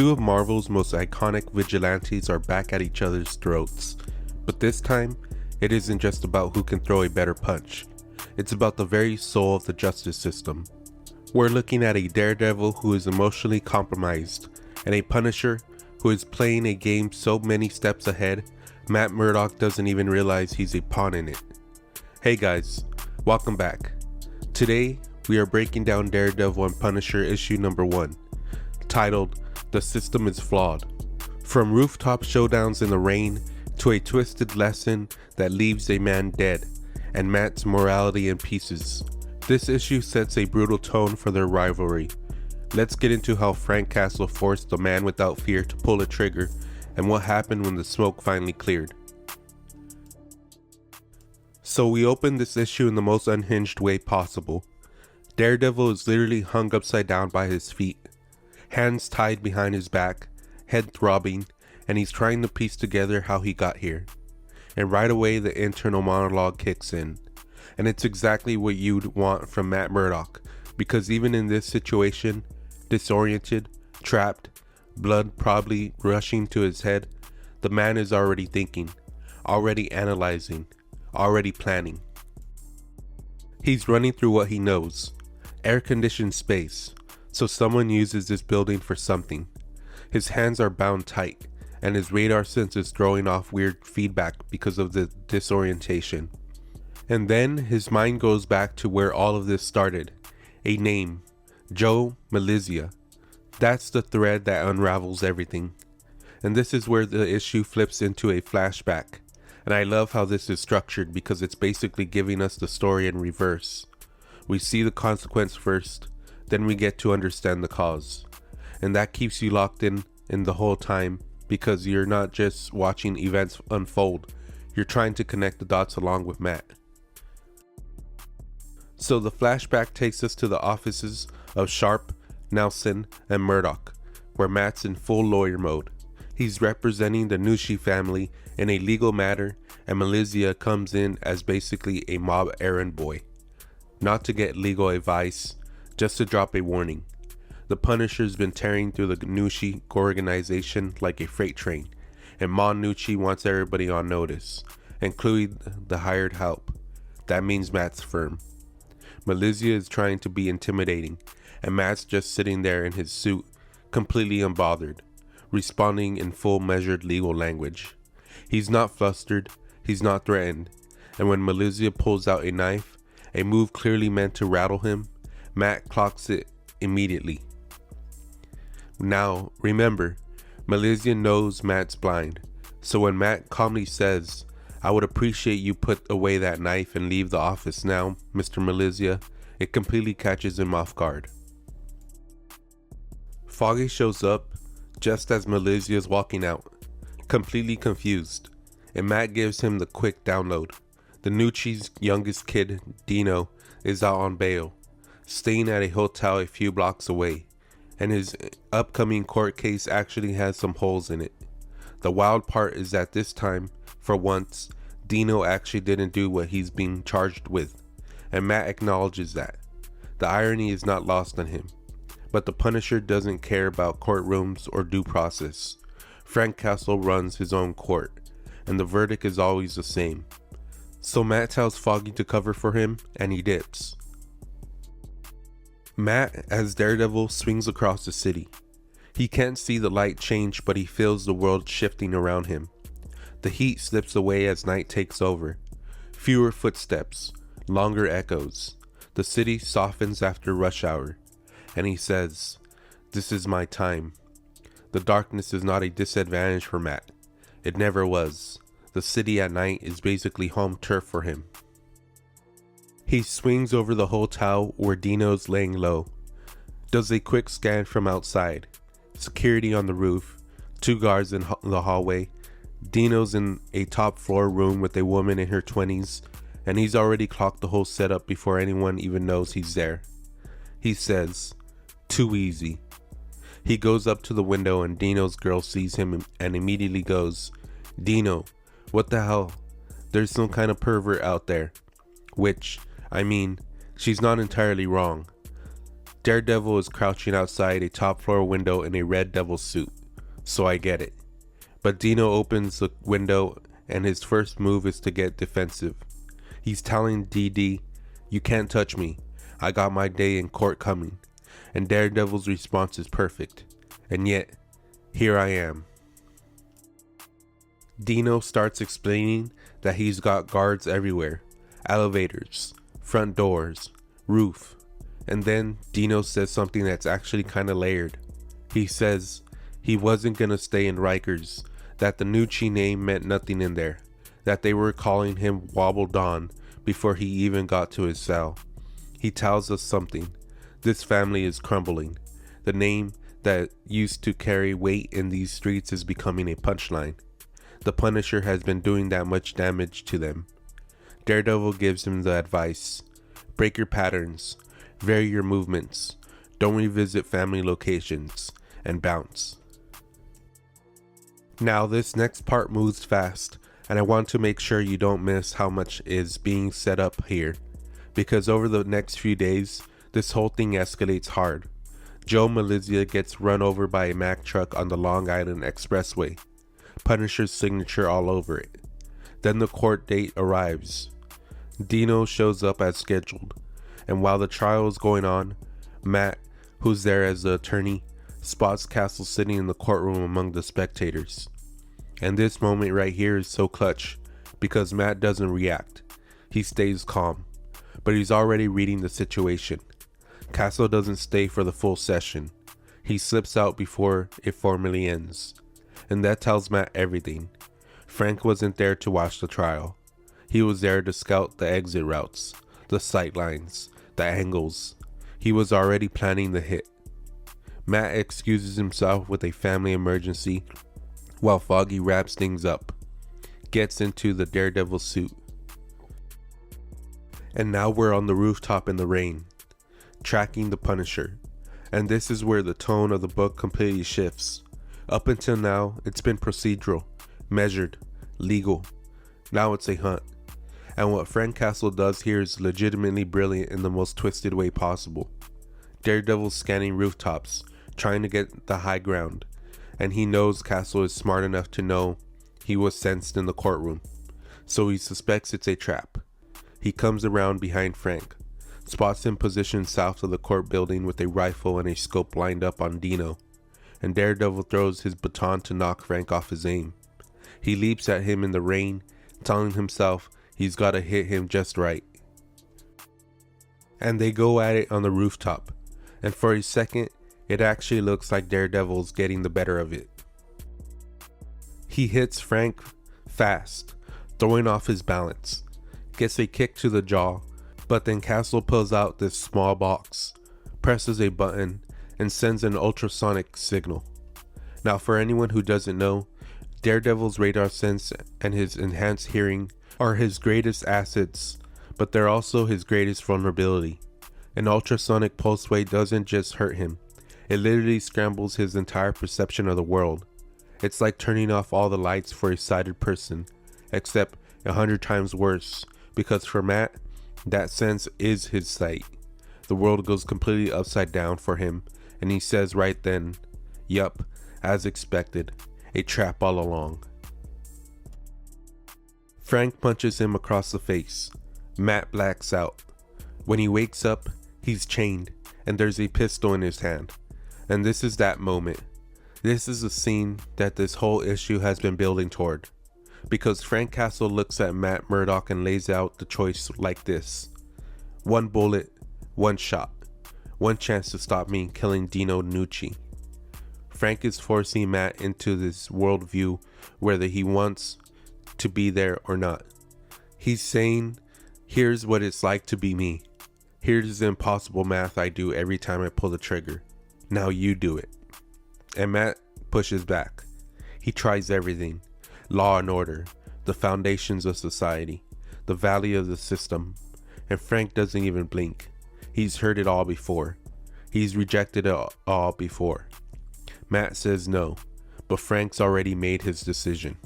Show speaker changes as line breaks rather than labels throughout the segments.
Two of Marvel's most iconic vigilantes are back at each other's throats, but this time, it isn't just about who can throw a better punch. It's about the very soul of the justice system. We're looking at a Daredevil who is emotionally compromised, and a Punisher who is playing a game so many steps ahead, Matt Murdock doesn't even realize he's a pawn in it. Hey guys, welcome back. Today, we are breaking down Daredevil and Punisher issue number 1, titled "The System is Flawed." From rooftop showdowns in the rain to a twisted lesson that leaves a man dead and Matt's morality in pieces, this issue sets a brutal tone for their rivalry. Let's get into how Frank Castle forced the man without fear to pull a trigger and what happened when the smoke finally cleared. So we open this issue in the most unhinged way possible. Daredevil is literally hung upside down by his feet, hands tied behind his back, head throbbing, and he's trying to piece together how he got here. And right away the internal monologue kicks in. And it's exactly what you'd want from Matt Murdock, because even in this situation, disoriented, trapped, blood probably rushing to his head, the man is already thinking, already analyzing, already planning. He's running through what he knows, air-conditioned space, so someone uses this building for something. His hands are bound tight, and his radar sense is throwing off weird feedback because of the disorientation. And then his mind goes back to where all of this started. A name, Joe Malizia. That's the thread that unravels everything. And this is where the issue flips into a flashback. And I love how this is structured because it's basically giving us the story in reverse. We see the consequence first, then we get to understand the cause. And that keeps you locked in the whole time because you're not just watching events unfold, you're trying to connect the dots along with Matt. So the flashback takes us to the offices of Sharp, Nelson, and Murdock, where Matt's in full lawyer mode. He's representing the Nushi family in a legal matter, and Malizia comes in as basically a mob errand boy. Not to get legal advice, just to drop a warning. The Punisher's been tearing through the Nushi organization like a freight train, and Mon Nucci wants everybody on notice, including the hired help. That means Matt's firm. Malizia is trying to be intimidating, and Matt's just sitting there in his suit, completely unbothered, responding in full measured legal language. He's not flustered, he's not threatened, and when Malizia pulls out a knife, a move clearly meant to rattle him, Matt clocks it immediately. Now, remember, Malizia knows Matt's blind, so when Matt calmly says, "I would appreciate you put away that knife and leave the office now, Mr. Malizia," it completely catches him off guard. Foggy shows up just as Malizia is walking out, completely confused, and Matt gives him the quick download. The Nucci's youngest kid, Dino, is out on bail, staying at a hotel a few blocks away, and his upcoming court case actually has some holes in it. The wild part is that this time, for once, Dino actually didn't do what he's being charged with, and Matt acknowledges that. The irony is not lost on him, but the Punisher doesn't care about courtrooms or due process. Frank Castle runs his own court, and the verdict is always the same. So Matt tells Foggy to cover for him, and he dips. Matt, as Daredevil, swings across the city. He can't see the light change, but he feels the world shifting around him. The heat slips away as night takes over. Fewer footsteps, longer echoes. The city softens after rush hour, and he says, "This is my time." The darkness is not a disadvantage for Matt. It never was. The city at night is basically home turf for him. He swings over the hotel where Dino's laying low. Does a quick scan from outside. Security on the roof. 2 guards in the hallway. Dino's in a top floor room with a woman in her 20s, and he's already clocked the whole setup before anyone even knows he's there. He says, "Too easy." He goes up to the window and Dino's girl sees him and immediately goes, "Dino, what the hell? There's some kind of pervert out there." Which, I mean, she's not entirely wrong. Daredevil is crouching outside a top floor window in a red devil suit, so I get it. But Dino opens the window and his first move is to get defensive. He's telling DD, "You can't touch me. I got my day in court coming." And Daredevil's response is perfect. And yet, here I am. Dino starts explaining that he's got guards everywhere. Elevators, front doors, roof. And then Dino says something that's actually kinda layered. He says he wasn't gonna stay in Rikers, that the Nucci name meant nothing in there, that they were calling him Wobble Don before he even got to his cell. He tells us something. This family is crumbling. The name that used to carry weight in these streets is becoming a punchline. The Punisher has been doing that much damage to them. Daredevil gives him the advice: break your patterns, vary your movements, don't revisit family locations, and bounce. Now this next part moves fast, and I want to make sure you don't miss how much is being set up here, because over the next few days, this whole thing escalates hard. Joe Malizia gets run over by a Mack truck on the Long Island Expressway. Punisher's signature all over it. Then the court date arrives. Dino shows up as scheduled, and while the trial is going on, Matt, who's there as the attorney, spots Castle sitting in the courtroom among the spectators. And this moment right here is so clutch, because Matt doesn't react. He stays calm, but he's already reading the situation. Castle doesn't stay for the full session. He slips out before it formally ends. And that tells Matt everything. Frank wasn't there to watch the trial. He was there to scout the exit routes, the sight lines, the angles. He was already planning the hit. Matt excuses himself with a family emergency while Foggy wraps things up, gets into the Daredevil suit. And now we're on the rooftop in the rain, tracking the Punisher. And this is where the tone of the book completely shifts. Up until now, it's been procedural, measured, legal. Now it's a hunt. And what Frank Castle does here is legitimately brilliant in the most twisted way possible. Daredevil's scanning rooftops, trying to get the high ground, and he knows Castle is smart enough to know he was sensed in the courtroom, so he suspects it's a trap. He comes around behind Frank, spots him positioned south of the court building with a rifle and a scope lined up on Dino, and Daredevil throws his baton to knock Frank off his aim. He leaps at him in the rain, telling himself he's gotta hit him just right. And they go at it on the rooftop, and for a second, it actually looks like Daredevil's getting the better of it. He hits Frank fast, throwing off his balance, gets a kick to the jaw, but then Castle pulls out this small box, presses a button, and sends an ultrasonic signal. Now for anyone who doesn't know, Daredevil's radar sense and his enhanced hearing are his greatest assets, but they're also his greatest vulnerability. An ultrasonic pulse wave doesn't just hurt him, it literally scrambles his entire perception of the world. It's like turning off all the lights for a sighted person, except 100 times worse, because for Matt, that sense is his sight. The world goes completely upside down for him, and he says right then, "Yup, as expected, a trap all along." Frank punches him across the face. Matt blacks out. When he wakes up, he's chained, and there's a pistol in his hand. And this is that moment. This is the scene that this whole issue has been building toward. Because Frank Castle looks at Matt Murdock and lays out the choice like this: one bullet, one shot, one chance to stop me killing Dino Nucci. Frank is forcing Matt into this worldview whether he wants to be there or not. He's saying, here's what it's like to be me. Here's the impossible math I do every time I pull the trigger. Now you do it. And Matt pushes back. He tries everything. Law and order, the foundations of society, the value of the system. And Frank doesn't even blink. He's heard it all before. He's rejected it all before. Matt says no, but Frank's already made his decision.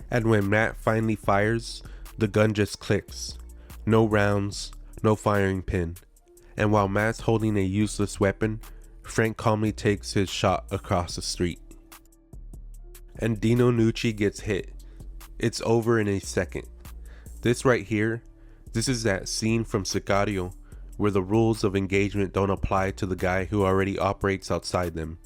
And when Matt finally fires, the gun just clicks. No rounds, no firing pin. And while Matt's holding a useless weapon, Frank calmly takes his shot across the street. And Dino Nucci gets hit. It's over in a second. This right here, this is that scene from Sicario where the rules of engagement don't apply to the guy who already operates outside them.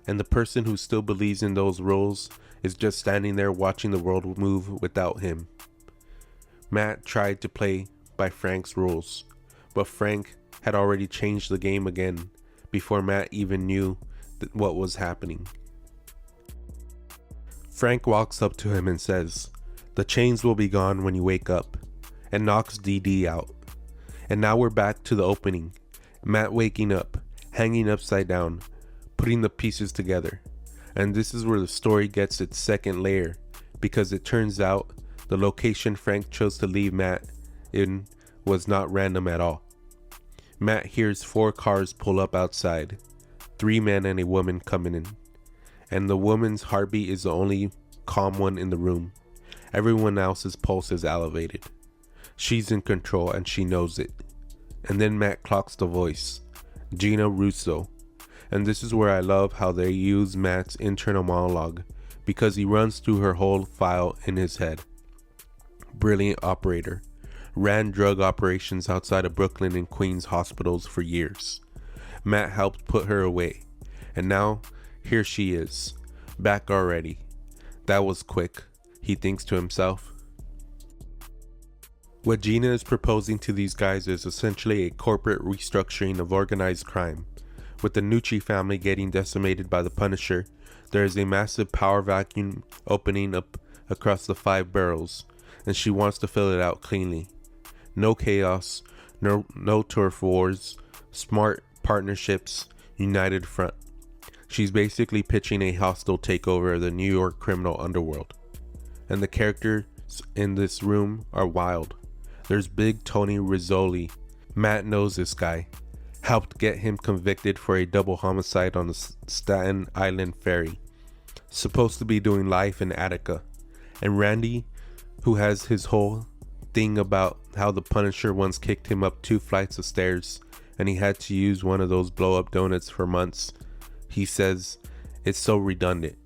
And the person who still believes in those rules is just standing there watching the world move without him. Matt tried to play by Frank's rules, but Frank had already changed the game again before Matt even knew what was happening. Frank walks up to him and says, "The chains will be gone when you wake up," and knocks DD out. And now we're back to the opening. Matt waking up, hanging upside down, putting the pieces together. And this is where the story gets its second layer, because it turns out the location Frank chose to leave Matt in was not random at all. Matt hears 4 cars pull up outside, 3 men and a woman coming in. And the woman's heartbeat is the only calm one in the room. Everyone else's pulse is elevated. She's in control and she knows it. And then Matt clocks the voice, Gina Russo. And this is where I love how they use Matt's internal monologue, because he runs through her whole file in his head. Brilliant operator. Ran drug operations outside of Brooklyn and Queens hospitals for years. Matt helped put her away. And now, here she is. Back already. That was quick, he thinks to himself. What Gina is proposing to these guys is essentially a corporate restructuring of organized crime. With the Nucci family getting decimated by the Punisher, there is a massive power vacuum opening up across the 5 boroughs, and she wants to fill it out cleanly. No chaos, no turf wars, smart partnerships, united front. She's basically pitching a hostile takeover of the New York criminal underworld. And the characters in this room are wild. There's Big Tony Rizzoli. Matt knows this guy. Helped get him convicted for a double homicide on the Staten Island ferry. Supposed to be doing life in Attica. And Randy, who has his whole thing about how the Punisher once kicked him up 2 flights of stairs and he had to use one of those blow up donuts for months. He says it's so redundant.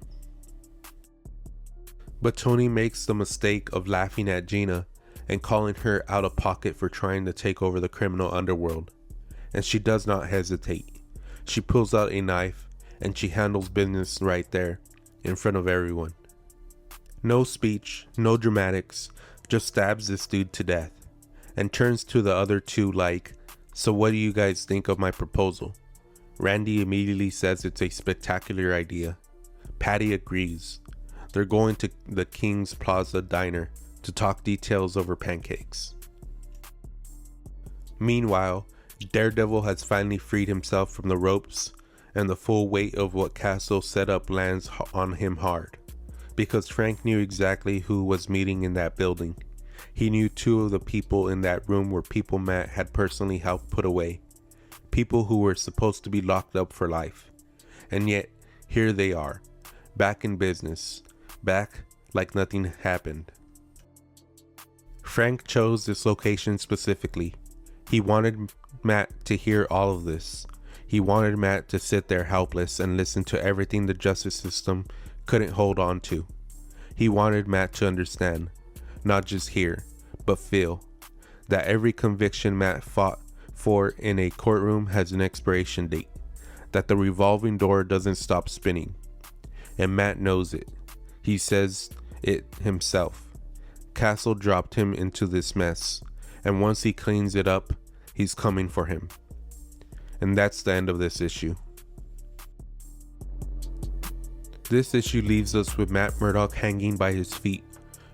But Tony makes the mistake of laughing at Gina and calling her out of pocket for trying to take over the criminal underworld. And she does not hesitate. She pulls out a knife and she handles business right there in front of everyone. No speech, no dramatics, just stabs this dude to death and turns to the other 2 like, "So what do you guys think of my proposal?" Randy immediately says it's a spectacular idea. Patty agrees. They're going to the King's Plaza diner to talk details over pancakes. Meanwhile, Daredevil has finally freed himself from the ropes, and the full weight of what Castle set up lands on him hard. Because Frank knew exactly who was meeting in that building. He knew 2 of the people in that room were people Matt had personally helped put away. People who were supposed to be locked up for life. And yet, here they are, back in business, back like nothing happened. Frank chose this location specifically. He wanted Matt to hear all of this. He wanted Matt to sit there helpless and listen to everything the justice system couldn't hold on to. He wanted Matt to understand, not just hear, but feel, that every conviction Matt fought for in a courtroom has an expiration date, that the revolving door doesn't stop spinning. And Matt knows it. He says it himself. Castle dropped him into this mess, and once he cleans it up, he's coming for him. And that's the end of this issue. This issue leaves us with Matt Murdock hanging by his feet,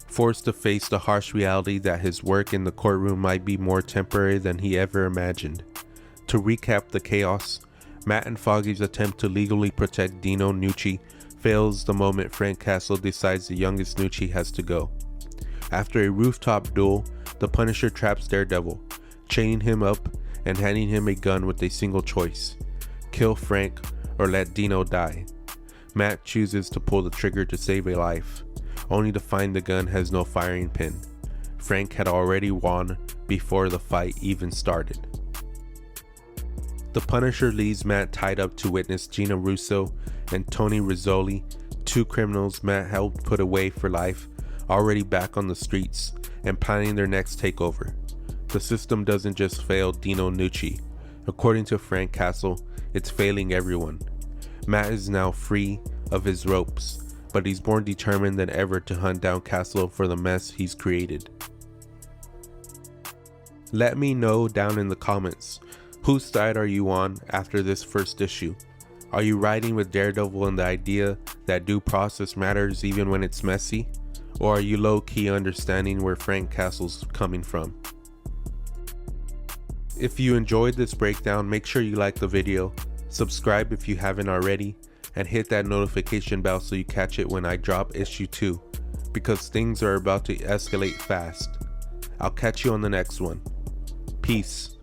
forced to face the harsh reality that his work in the courtroom might be more temporary than he ever imagined. To recap the chaos, Matt and Foggy's attempt to legally protect Dino Nucci fails the moment Frank Castle decides the youngest Nucci has to go. After a rooftop duel, the Punisher traps Daredevil, chaining him up and handing him a gun with a single choice: kill Frank or let Dino die. Matt chooses to pull the trigger to save a life, only to find the gun has no firing pin. Frank had already won before the fight even started. The Punisher leaves Matt tied up to witness Gina Russo and Tony Rizzoli, two criminals Matt helped put away for life, already back on the streets and planning their next takeover. The system doesn't just fail Dino Nucci. According to Frank Castle, it's failing everyone. Matt is now free of his ropes, but he's more determined than ever to hunt down Castle for the mess he's created. Let me know down in the comments, whose side are you on after this first issue? Are you riding with Daredevil and the idea that due process matters even when it's messy? Or are you low-key understanding where Frank Castle's coming from? If you enjoyed this breakdown, make sure you like the video, subscribe if you haven't already, and hit that notification bell so you catch it when I drop issue 2, because things are about to escalate fast. I'll catch you on the next one. Peace.